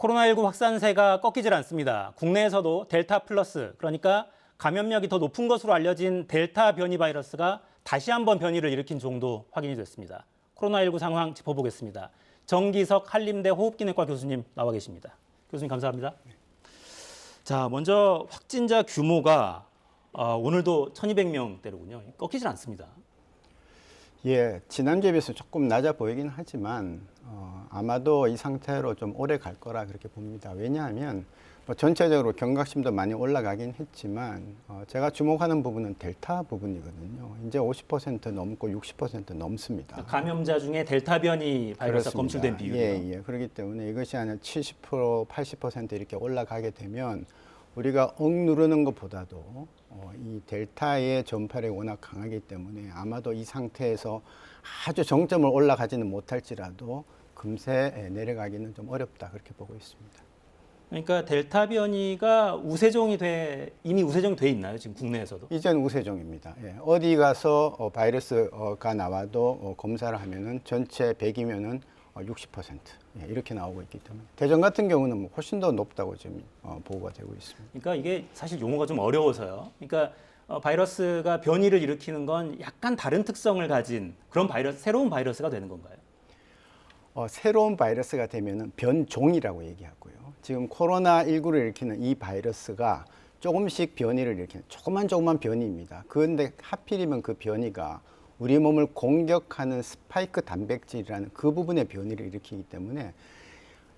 코로나19 확산세가 꺾이질 않습니다. 국내에서도 델타 플러스, 그러니까 감염력이 더 높은 것으로 알려진 델타 변이 바이러스가 다시 한번 변이를 일으킨 정도 확인이 됐습니다. 코로나19 상황 짚어보겠습니다. 정기석 한림대 호흡기내과 교수님 나와 계십니다. 교수님 감사합니다. 자, 먼저 확진자 규모가 오늘도 1,200명대로군요. 꺾이질 않습니다. 예, 지난주에 비해서 조금 낮아 보이긴 하지만 아마도 이 상태로 좀 오래 갈 거라 그렇게 봅니다. 왜냐하면 뭐 전체적으로 경각심도 많이 올라가긴 했지만 제가 주목하는 부분은 델타 부분이거든요. 이제 50% 넘고 60% 넘습니다. 감염자 중에 델타 변이 바이러스가 그렇습니다. 검출된 비율이요. 예. 그렇기 때문에 이것이 한 70%, 80% 이렇게 올라가게 되면 우리가 누르는 것보다도 이 델타의 전파력이 워낙 강하기 때문에 아마도 이 상태에서 아주 정점을 올라가지는 못할지라도 금세 내려가기는 좀 어렵다 그렇게 보고 있습니다. 그러니까 델타 변이가 이미 우세종이 돼 있나요? 지금 국내에서도? 이제는 우세종입니다. 예, 어디 가서 바이러스가 나와도 검사를 하면은 전체 100이면은 60% 이렇게 나오고 있기 때문에 대전 같은 경우는 뭐 훨씬 더 높다고 지금 보고가 되고 있습니다. 그러니까 이게 사실 용어가 좀 어려워서요. 그러니까 바이러스가 변이를 일으키는 건 약간 다른 특성을 가진 그런 새로운 바이러스가 되는 건가요? 새로운 바이러스가 되면은 변종이라고 얘기하고요. 지금 코로나19를 일으키는 이 바이러스가 조금씩 변이를 일으키는 조그만 변이입니다. 그런데 하필이면 그 변이가 우리 몸을 공격하는 스파이크 단백질이라는 그 부분의 변이를 일으키기 때문에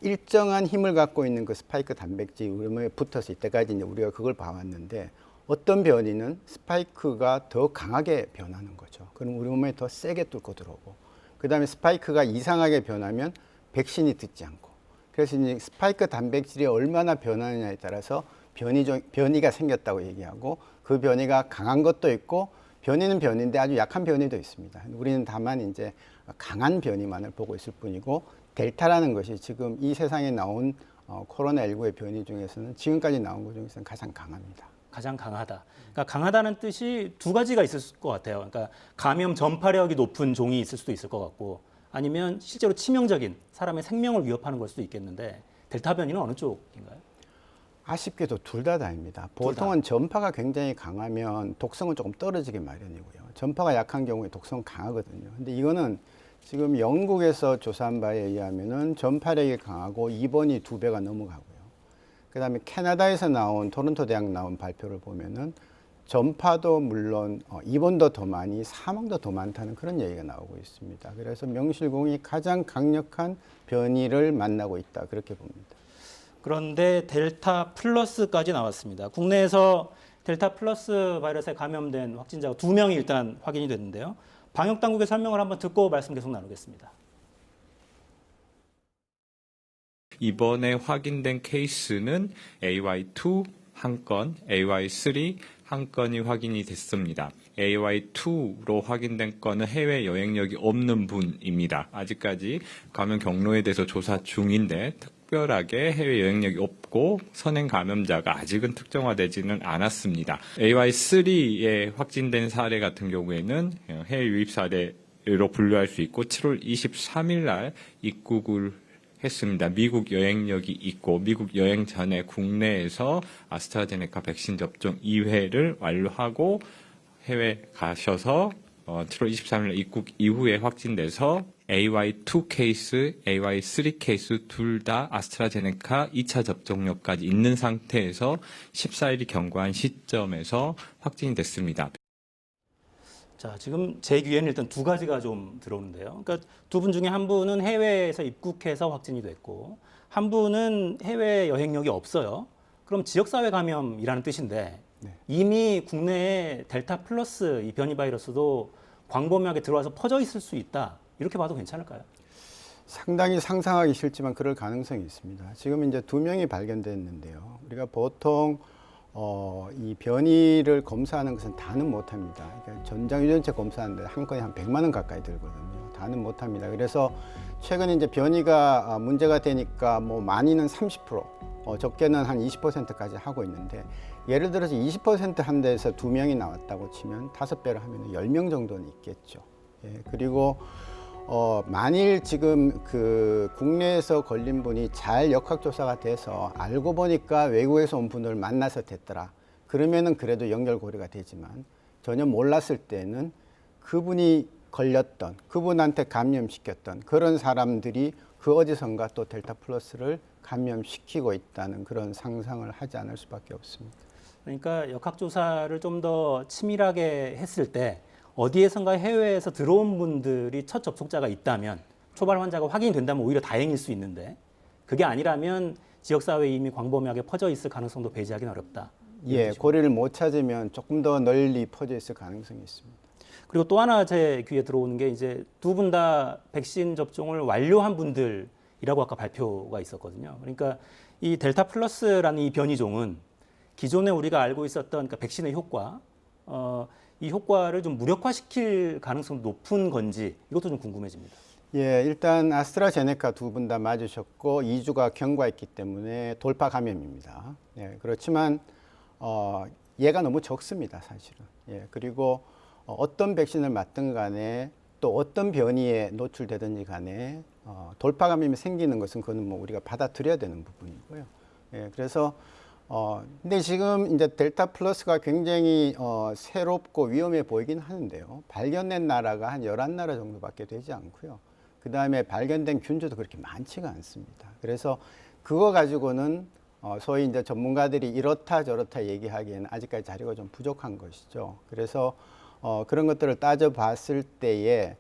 일정한 힘을 갖고 있는 그 스파이크 단백질이 우리 몸에 붙어서 이때까지 이제 우리가 그걸 봐왔는데 어떤 변이는 스파이크가 더 강하게 변하는 거죠. 그럼 우리 몸에 더 세게 뚫고 들어오고 그 다음에 스파이크가 이상하게 변하면 백신이 듣지 않고 그래서 이제 스파이크 단백질이 얼마나 변하느냐에 따라서 변이가 생겼다고 얘기하고 그 변이가 강한 것도 있고 변이는 변인데 아주 약한 변이도 있습니다. 우리는 다만 이제 강한 변이만을 보고 있을 뿐이고 델타라는 것이 지금 이 세상에 나온 코로나19의 변이 중에서는 지금까지 나온 것 중에서는 가장 강합니다. 가장 강하다. 그러니까 강하다는 뜻이 두 가지가 있을 것 같아요. 그러니까 감염 전파력이 높은 종이 있을 수도 있을 것 같고 아니면 실제로 치명적인 사람의 생명을 위협하는 걸 수도 있겠는데 델타 변이는 어느 쪽인가요? 아쉽게도 둘 다 다입니다. 보통은 전파가 굉장히 강하면 독성은 조금 떨어지기 마련이고요. 전파가 약한 경우에 독성은 강하거든요. 근데 이거는 지금 영국에서 조사한 바에 의하면은 전파력이 강하고 입원이 2배가 넘어가고요. 그다음에 캐나다에서 나온 토론토 대학 나온 발표를 보면은 전파도 물론 입원도 더 많이 사망도 더 많다는 그런 얘기가 나오고 있습니다. 그래서 명실공히 가장 강력한 변이를 만나고 있다 그렇게 봅니다. 그런데 델타 플러스까지 나왔습니다. 국내에서 델타 플러스 바이러스에 감염된 확진자가 2명이 일단 확인이 됐는데요. 방역 당국의 설명을 한번 듣고 말씀 계속 나누겠습니다. 이번에 확인된 케이스는 AY2 한 건, AY3 한 건이 확인이 됐습니다. AY2로 확인된 건은 해외 여행력이 없는 분입니다. 아직까지 감염 경로에 대해서 조사 중인데 특별하게 해외 여행력이 없고 선행 감염자가 아직은 특정화되지는 않았습니다. AY3에 확진된 사례 같은 경우에는 해외 유입 사례로 분류할 수 있고 7월 23일 날 입국을 했습니다. 미국 여행력이 있고 미국 여행 전에 국내에서 아스트라제네카 백신 접종 2회를 완료하고 해외 가셔서 7월 23일 입국 이후에 확진돼서 AY2 케이스, AY3 케이스 둘 다 아스트라제네카 2차 접종력까지 있는 상태에서 14일이 경과한 시점에서 확진이 됐습니다. 자, 지금 제 귀에는 일단 두 가지가 좀 들어오는데요. 그러니까 두 분 중에 한 분은 해외에서 입국해서 확진이 됐고 한 분은 해외 여행력이 없어요. 그럼 지역사회 감염이라는 뜻인데 네. 이미 국내에 델타 플러스 이 변이 바이러스도 광범위하게 들어와서 퍼져 있을 수 있다. 이렇게 봐도 괜찮을까요? 상당히 상상하기 싫지만 그럴 가능성이 있습니다. 지금 이제 2명이 발견됐는데요. 우리가 보통 이 변이를 검사하는 것은 다는 못합니다. 그러니까 전장 유전체 검사하는데 한 건에 한 100만 원 가까이 들거든요. 다는 못합니다. 그래서 최근에 이제 변이가 문제가 되니까 뭐 많이는 30%, 적게는 한 20%까지 하고 있는데 예를 들어서 20% 한 데에서 2명이 나왔다고 치면 5배로 하면 10명 정도는 있겠죠. 예, 그리고 만일 지금 그 국내에서 걸린 분이 잘 역학조사가 돼서 알고 보니까 외국에서 온 분을 만나서 됐더라. 그러면은 그래도 연결고리가 되지만 전혀 몰랐을 때는 그분이 걸렸던, 그분한테 감염시켰던 그런 사람들이 그 어디선가 또 델타 플러스를 감염시키고 있다는 그런 상상을 하지 않을 수밖에 없습니다. 그러니까 역학조사를 좀 더 치밀하게 했을 때 어디에선가 해외에서 들어온 분들이 첫 접촉자가 있다면 초발 환자가 확인이 된다면 오히려 다행일 수 있는데 그게 아니라면 지역사회에 이미 광범위하게 퍼져 있을 가능성도 배제하기는 어렵다. 예, 고리를 못 찾으면 조금 더 널리 퍼져 있을 가능성이 있습니다. 그리고 또 하나 제 귀에 들어오는 게 이제 두 분 다 백신 접종을 완료한 분들이라고 아까 발표가 있었거든요. 그러니까 이 델타 플러스라는 이 변이종은 기존에 우리가 알고 있었던 그러니까 백신의 효과, 이 효과를 좀 무력화시킬 가능성도 높은 건지 이것도 좀 궁금해집니다. 예, 일단 아스트라제네카 두 분 다 맞으셨고 2주가 경과했기 때문에 돌파 감염입니다. 예, 그렇지만 얘가 너무 적습니다, 사실은. 예, 그리고 어떤 백신을 맞든 간에 또 어떤 변이에 노출되든지 간에 돌파 감염이 생기는 것은 그거는 뭐 우리가 받아들여야 되는 부분이고요. 예, 그래서 근데 지금 이제 델타 플러스가 굉장히 새롭고 위험해 보이긴 하는데요. 발견된 나라가 한 11나라 정도밖에 되지 않고요. 그 다음에 발견된 균주도 그렇게 많지가 않습니다. 그래서 그거 가지고는 소위 이제 전문가들이 이렇다 저렇다 얘기하기에는 아직까지 자료가 좀 부족한 것이죠. 그래서 그런 것들을 따져봤을 때에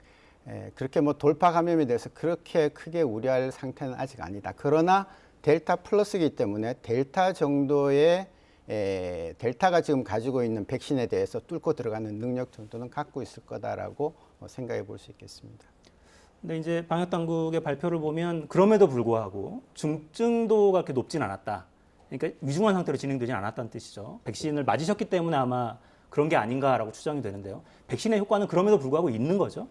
그렇게 뭐 돌파 감염에 대해서 그렇게 크게 우려할 상태는 아직 아니다. 그러나 델타 플러스이기 때문에 델타 정도의 델타가 지금 가지고 있는 백신에 대해서 뚫고 들어가는 능력 정도는 갖고 있을 거다라고 생각해 볼 수 있겠습니다. 근데 이제 방역 당국의 발표를 보면 그럼에도 불구하고 중증도가 그렇게 높진 않았다. 그러니까 위중한 상태로 진행되지 않았다는 뜻이죠. 백신을 맞으셨기 때문에 아마 그런 게 아닌가라고 추정이 되는데요. 백신의 효과는 그럼에도 불구하고 있는 거죠?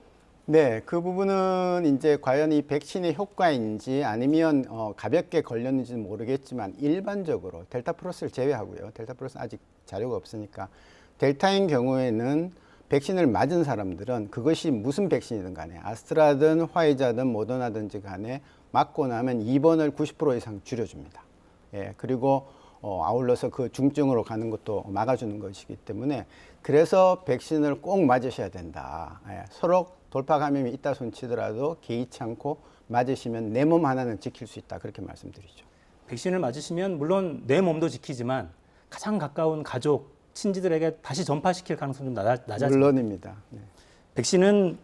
네, 그 부분은 이제 과연 이 백신의 효과인지 아니면 가볍게 걸렸는지는 모르겠지만 일반적으로 델타 플러스를 제외하고요. 델타 플러스는 아직 자료가 없으니까 델타인 경우에는 백신을 맞은 사람들은 그것이 무슨 백신이든 간에 아스트라든 화이자든 모더나든지 간에 맞고 나면 입원을 90% 이상 줄여줍니다. 예, 그리고 아울러서 그 중증으로 가는 것도 막아주는 것이기 때문에 그래서 백신을 꼭 맞으셔야 된다. 예, 서로 돌파 감염이 있다 손치더라도 개의치 않고 맞으시면 내 몸 하나는 지킬 수 있다. 그렇게 말씀드리죠. 백신을 맞으시면 물론 내 몸도 지키지만 가장 가까운 가족, 친지들에게 다시 전파시킬 가능성이 좀 낮아집니다. 물론입니다. 네. 백신은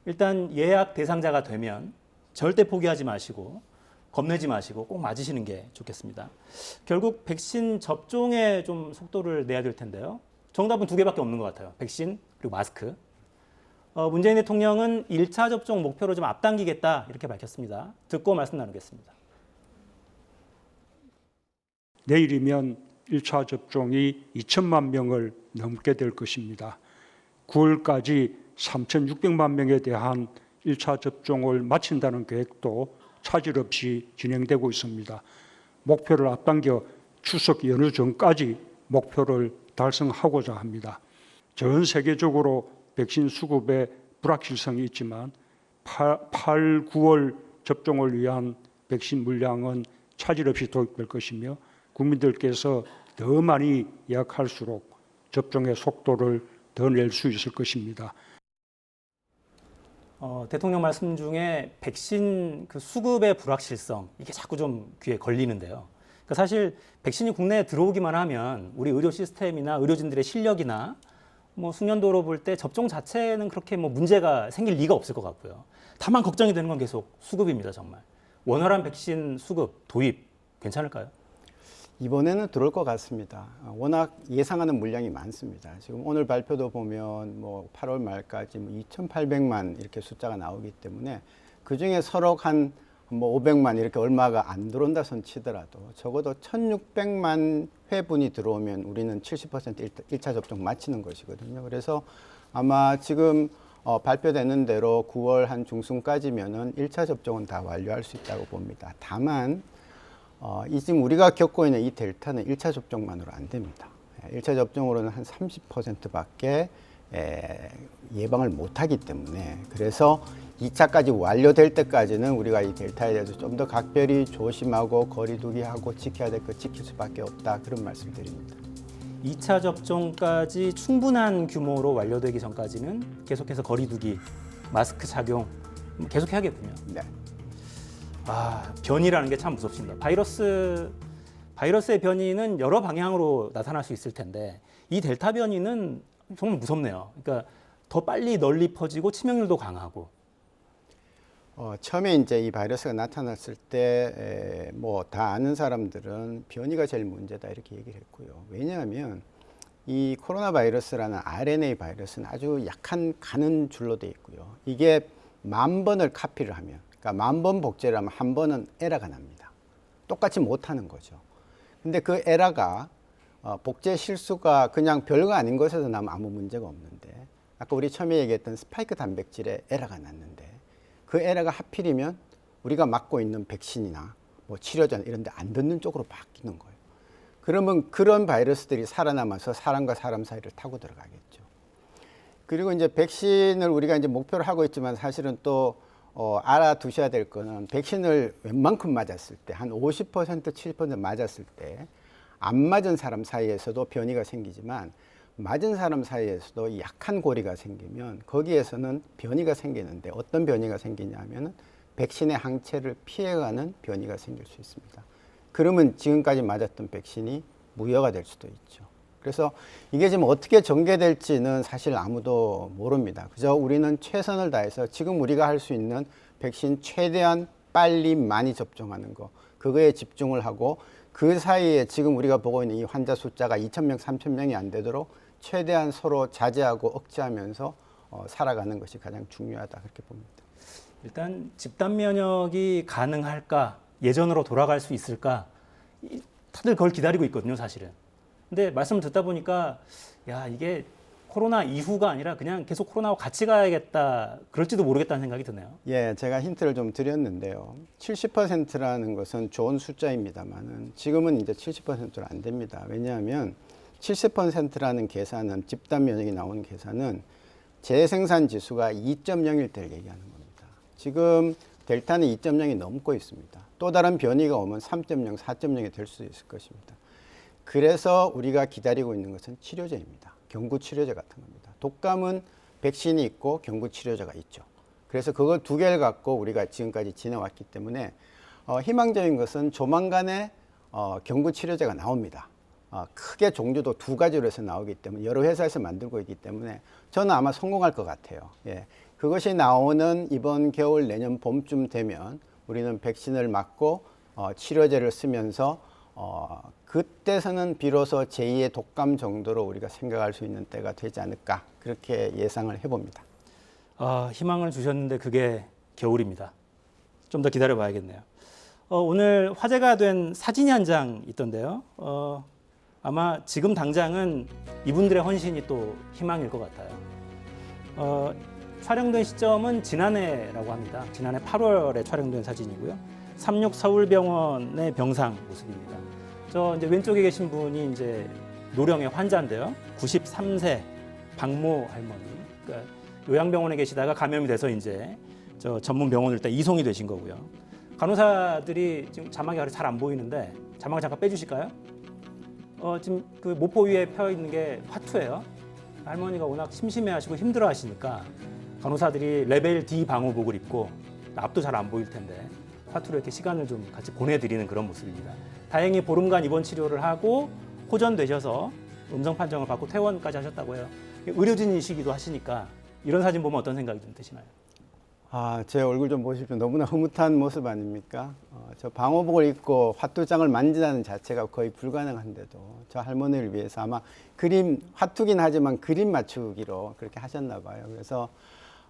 일단 예약 대상자가 되면 절대 포기하지 마시고 겁내지 마시고 꼭 맞으시는 게 좋겠습니다. 결국 백신 접종에 좀 속도를 내야 될 텐데요. 정답은 두 개밖에 없는 것 같아요. 백신 그리고 마스크. 문재인 대통령은 1차 접종 목표로 좀 앞당기겠다 이렇게 밝혔습니다. 듣고 말씀 나누겠습니다. 내일이면 1차 접종이 2천만 명을 넘게 될 것입니다. 9월까지 3,600만 명에 대한 1차 접종을 마친다는 계획도 차질 없이 진행되고 있습니다. 목표를 앞당겨 추석 연휴 전까지 목표를 달성하고자 합니다. 전 세계적으로 백신 수급에 불확실성이 있지만 8, 9월 접종을 위한 백신 물량은 차질 없이 도입될 것이며 국민들께서 더 많이 예약할수록 접종의 속도를 더 낼 수 있을 것입니다. 대통령 말씀 중에 백신 그 수급의 불확실성 이게 자꾸 좀 귀에 걸리는데요. 그러니까 사실 백신이 국내에 들어오기만 하면 우리 의료 시스템이나 의료진들의 실력이나 뭐 숙련도로 볼 때 접종 자체는 그렇게 뭐 문제가 생길 리가 없을 것 같고요. 다만 걱정이 되는 건 계속 수급입니다, 정말. 원활한 백신 수급, 도입 괜찮을까요? 이번에는 들어올 것 같습니다. 워낙 예상하는 물량이 많습니다. 지금 오늘 발표도 보면 뭐 8월 말까지 뭐 2,800만 이렇게 숫자가 나오기 때문에 그 중에 서로 한 뭐 500만 이렇게 얼마가 안 들어온다 손 치더라도 적어도 1,600만 회분이 들어오면 우리는 70% 1차 접종 마치는 것이거든요. 그래서 아마 지금 발표되는 대로 9월 한 중순까지면은 1차 접종은 다 완료할 수 있다고 봅니다. 다만 이 지금 우리가 겪고 있는 이 델타는 1차 접종만으로 안 됩니다. 1차 접종으로는 한 30%밖에 예방을 못하기 때문에 그래서 2차까지 완료될 때까지는 우리가 이 델타에 대해서 좀 더 각별히 조심하고 거리두기하고 지켜야 될 거 지킬 수밖에 없다 그런 말씀드립니다. 2차 접종까지 충분한 규모로 완료되기 전까지는 계속해서 거리두기, 마스크 착용 계속해야겠군요. 네. 변이라는 게 참 무섭습니다. 바이러스의 변이는 여러 방향으로 나타날 수 있을 텐데 이 델타 변이는 정말 무섭네요. 그러니까 더 빨리 널리 퍼지고 치명률도 강하고. 처음에 이제 이 바이러스가 나타났을 때 뭐 다 아는 사람들은 변이가 제일 문제다 이렇게 얘기를 했고요. 왜냐하면 이 코로나 바이러스라는 RNA 바이러스는 아주 약한 가는 줄로 돼 있고요. 이게 10,000번을 카피를 하면, 그러니까 10,000번 복제를 하면 한 번은 에러가 납니다. 똑같이 못하는 거죠. 근데 그 에러가 복제 실수가 그냥 별거 아닌 것에서 나면 아무 문제가 없는데, 아까 우리 처음에 얘기했던 스파이크 단백질에 에러가 났는데 그 에러가 하필이면 우리가 맞고 있는 백신이나 뭐 치료제 이런 데 안 듣는 쪽으로 바뀌는 거예요. 그러면 그런 바이러스들이 살아남아서 사람과 사람 사이를 타고 들어가겠죠. 그리고 이제 백신을 우리가 이제 목표를 하고 있지만 사실은 또 알아두셔야 될 거는 백신을 웬만큼 맞았을 때 한 50% 70% 맞았을 때 안 맞은 사람 사이에서도 변이가 생기지만 맞은 사람 사이에서도 약한 고리가 생기면 거기에서는 변이가 생기는데 어떤 변이가 생기냐 하면은 백신의 항체를 피해가는 변이가 생길 수 있습니다. 그러면 지금까지 맞았던 백신이 무효가 될 수도 있죠. 그래서 이게 지금 어떻게 전개될지는 사실 아무도 모릅니다. 그저 우리는 최선을 다해서 지금 우리가 할 수 있는 백신 최대한 빨리 많이 접종하는 거, 그거에 집중을 하고 그 사이에 지금 우리가 보고 있는 이 환자 숫자가 2,000명, 3,000명이 안 되도록 최대한 서로 자제하고 억제하면서 살아가는 것이 가장 중요하다 그렇게 봅니다. 일단 집단 면역이 가능할까, 예전으로 돌아갈 수 있을까, 다들 그걸 기다리고 있거든요, 사실은. 근데 말씀을 듣다 보니까 야, 이게 코로나 이후가 아니라 그냥 계속 코로나와 같이 가야겠다, 그럴지도 모르겠다는 생각이 드네요. 예, 제가 힌트를 좀 드렸는데요. 70%라는 것은 좋은 숫자입니다만은 지금은 이제 70%는 안 됩니다. 왜냐하면 70%라는 계산은 집단 면역이 나오는 계산은 재생산 지수가 2.01 될 얘기하는 겁니다. 지금 델타는 2.0이 넘고 있습니다. 또 다른 변이가 오면 3.0, 4.0이 될 수도 있을 것입니다. 그래서 우리가 기다리고 있는 것은 치료제입니다. 경구 치료제 같은 겁니다. 독감은 백신이 있고 경구 치료제가 있죠. 그래서 그걸 두 개를 갖고 우리가 지금까지 지내왔기 때문에 희망적인 것은 조만간에 경구 치료제가 나옵니다. 크게 종류도 두 가지로 해서 나오기 때문에 여러 회사에서 만들고 있기 때문에 저는 아마 성공할 것 같아요. 예. 그것이 나오는 이번 겨울 내년 봄쯤 되면 우리는 백신을 맞고 치료제를 쓰면서 그때서는 비로소 제2의 독감 정도로 우리가 생각할 수 있는 때가 되지 않을까 그렇게 예상을 해봅니다. 희망을 주셨는데 그게 겨울입니다. 좀 더 기다려 봐야겠네요. 오늘 화제가 된 사진이 한 장 있던데요. 아마 지금 당장은 이분들의 헌신이 또 희망일 것 같아요. 촬영된 시점은 지난해라고 합니다. 지난해 8월에 촬영된 사진이고요. 36 서울병원의 병상 모습입니다. 저 이제 왼쪽에 계신 분이 이제 노령의 환자인데요. 93세 박모 할머니. 그러니까 요양병원에 계시다가 감염이 돼서 이제 저 전문 병원을 일단 이송이 되신 거고요. 간호사들이 지금 자막이 잘 안 보이는데 자막 잠깐 빼주실까요? 지금 그 모포 위에 펴 있는 게 화투예요. 할머니가 워낙 심심해하시고 힘들어하시니까 간호사들이 레벨 D 방호복을 입고 앞도 잘 안 보일 텐데 화투로 이렇게 시간을 좀 같이 보내드리는 그런 모습입니다. 다행히 보름간 입원 치료를 하고 호전되셔서 음성 판정을 받고 퇴원까지 하셨다고 해요. 의료진이시기도 하시니까 이런 사진 보면 어떤 생각이 좀 드시나요? 제 얼굴 좀 보십시오. 너무나 흐뭇한 모습 아닙니까? 저 방호복을 입고 화투장을 만지다는 자체가 거의 불가능한데도 저 할머니를 위해서 아마 화투긴 하지만 그림 맞추기로 그렇게 하셨나 봐요. 그래서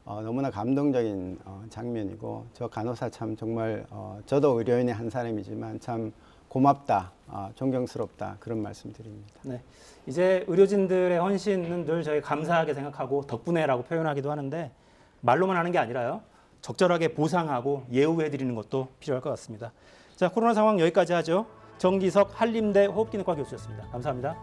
너무나 감동적인 장면이고 저 간호사 참 정말 저도 의료인의 한 사람이지만 참 고맙다, 존경스럽다 그런 말씀 드립니다. 네, 이제 의료진들의 헌신은 늘 저희 감사하게 생각하고 덕분에라고 표현하기도 하는데 말로만 하는 게 아니라요. 적절하게 보상하고 예우해드리는 것도 필요할 것 같습니다. 자, 코로나 상황 여기까지 하죠. 정기석 한림대 호흡기내과 교수였습니다. 감사합니다.